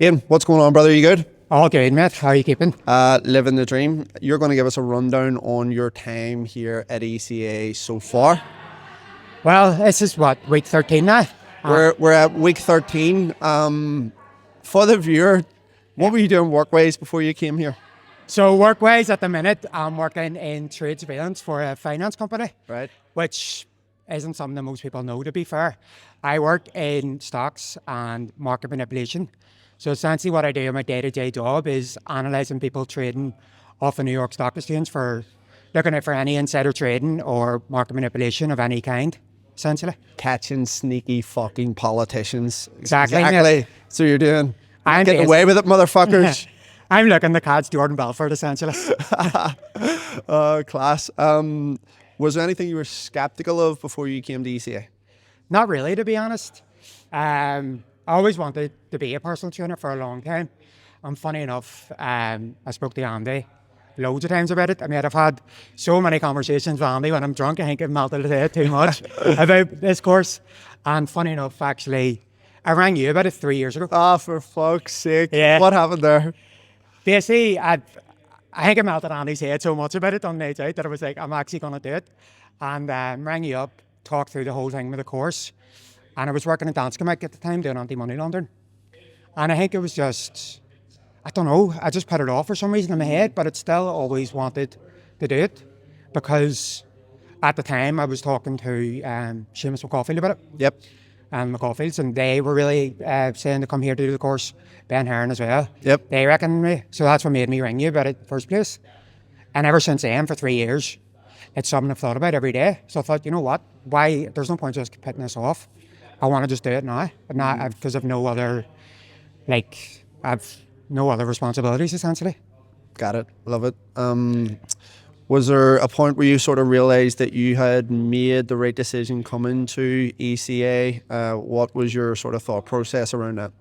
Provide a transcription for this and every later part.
Ian, what's going on, brother? You good? All good, mate. How are you keeping? Living the dream. You're going to give us a rundown on your time here at ECA so far. Well, this is what, week 13 now? We're at week 13. For the viewer, what were you doing work-wise before you came here? So work-wise at the minute, I'm working in trade surveillance for a finance company. Right. Which isn't something that most people know, to be fair. I work in stocks and market manipulation. So essentially what I do in my day-to-day job is analysing people trading off the New York Stock Exchange for looking out for any insider trading or market manipulation of any kind, essentially. Catching sneaky fucking politicians. Exactly. So you're doing... I'm getting away with it, motherfuckers. I'm looking the catch Jordan Belfort, essentially. Class. Was there anything you were sceptical of before you came to ECA? Not really, to be honest. I always wanted to be a personal trainer for a long time. And funny enough, I spoke to Andy loads of times about it. I mean, I've had so many conversations with Andy when I'm drunk. I think I've melted his head too much about this course. And funny enough, actually, I rang you about it 3 years ago. Oh, for fuck's sake. Yeah. What happened there? Basically, I think I melted Andy's head so much about it on nights out that I was like, I'm actually going to do it. And rang you up, talked through the whole thing with the course. And I was working in Danske Bank at the time doing anti-money laundering. And I think it was just, I don't know, I just put it off for some reason in my head, but it still always wanted to do it. Because at the time I was talking to Seamus McCaulfield about it. Yep. And McCaulfields, and they were really saying to come here to do the course. Ben Heron as well. Yep. They reckoned me. So that's what made me ring you about it in the first place. And ever since then, for 3 years, it's something I've thought about every day. So I thought, you know what? Why? There's no point just putting this off. I want to just do it now. Because I've no other, I've no other responsibilities, essentially. Got it. Love it. Was there a point where you sort of realised that you had made the right decision coming to ECA? What was your sort of thought process around that?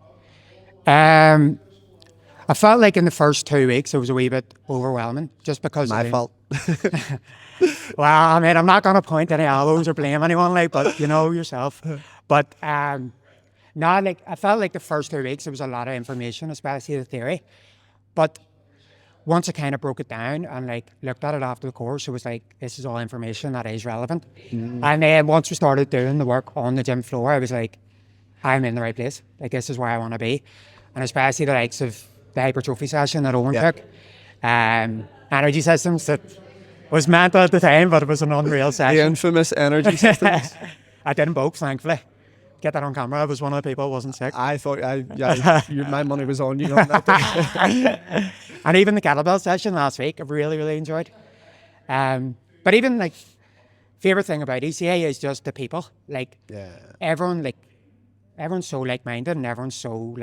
I felt like in the first 2 weeks it was a wee bit overwhelming, just because My fault. Well, I mean, I'm not going to point any elbows or blame anyone, but you know yourself. But I felt like the first 2 weeks there was a lot of information, especially the theory. But once I kind of broke it down and looked at it after the course, it was like, this is all information that is relevant. And then once we started doing the work on the gym floor, I was like, I'm in the right place. This is where I want to be. And especially the likes of the hypertrophy session that Owen took. Energy systems, that was mental at the time, but it was an unreal session. The infamous energy systems. I didn't both, thankfully. Get that on camera. I was one of the people who wasn't sick. I thought, my money was on you on that day. And even the kettlebell session last week, I've really, really enjoyed. But even favorite thing about ECA is just the people. Everyone's so like-minded and everyone's so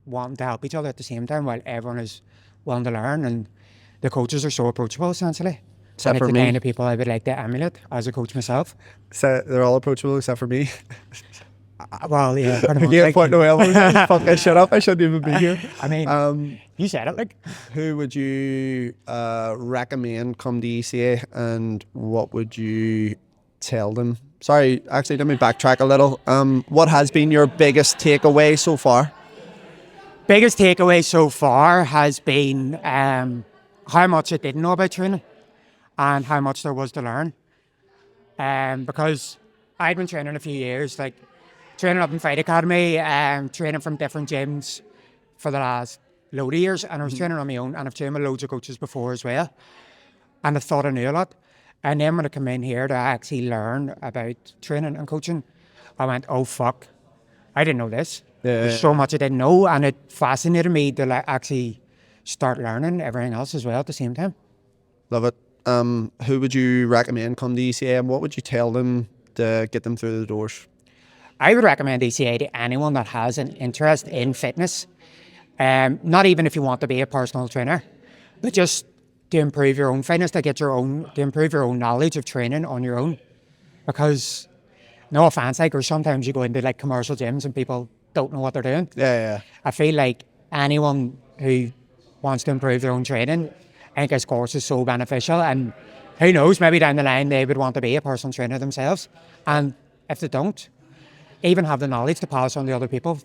wanting to help each other at the same time, while everyone is willing to learn, and the coaches are so approachable, essentially. Except for the me. Kind of people I would like to emulate as a coach myself. So they're all approachable except for me. Well, yeah. You point no elbows. Fuck, shut up. I shouldn't even be here. I mean, you said it. Who would you recommend come to ECA, and what would you tell them? Sorry, actually, let me backtrack a little. What has been your biggest takeaway so far? Biggest takeaway so far has been how much I didn't know about training and how much there was to learn. Because I'd been training a few years, training up in Fight Academy, training from different gyms for the last load of years, and I was training on my own, and I've trained with loads of coaches before as well. And I thought I knew a lot. And then when I come in here to actually learn about training and coaching, I went, oh fuck, I didn't know this. There's so much I didn't know, and it fascinated me to actually start learning everything else as well at the same time. Love it. Who would you recommend come to ECA, and what would you tell them to get them through the doors? I would recommend ECA to anyone that has an interest in fitness. Not even if you want to be a personal trainer, but just to improve your own fitness, to improve your own knowledge of training on your own. Because, no offense, or sometimes you go into commercial gyms and people don't know what they're doing. Yeah. I feel like anyone who wants to improve their own training, I think this course is so beneficial, and who knows, maybe down the line they would want to be a personal trainer themselves. And if they don't, even have the knowledge to pass on to other people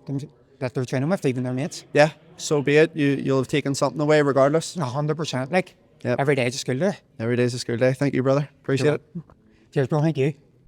that they're training with, even their mates. Yeah, so be it. You'll have taken something away regardless. 100%. Like, Yep. every day is a school day. Every day's a school day. Thank you, brother. Appreciate it. Cheers, bro. Thank you.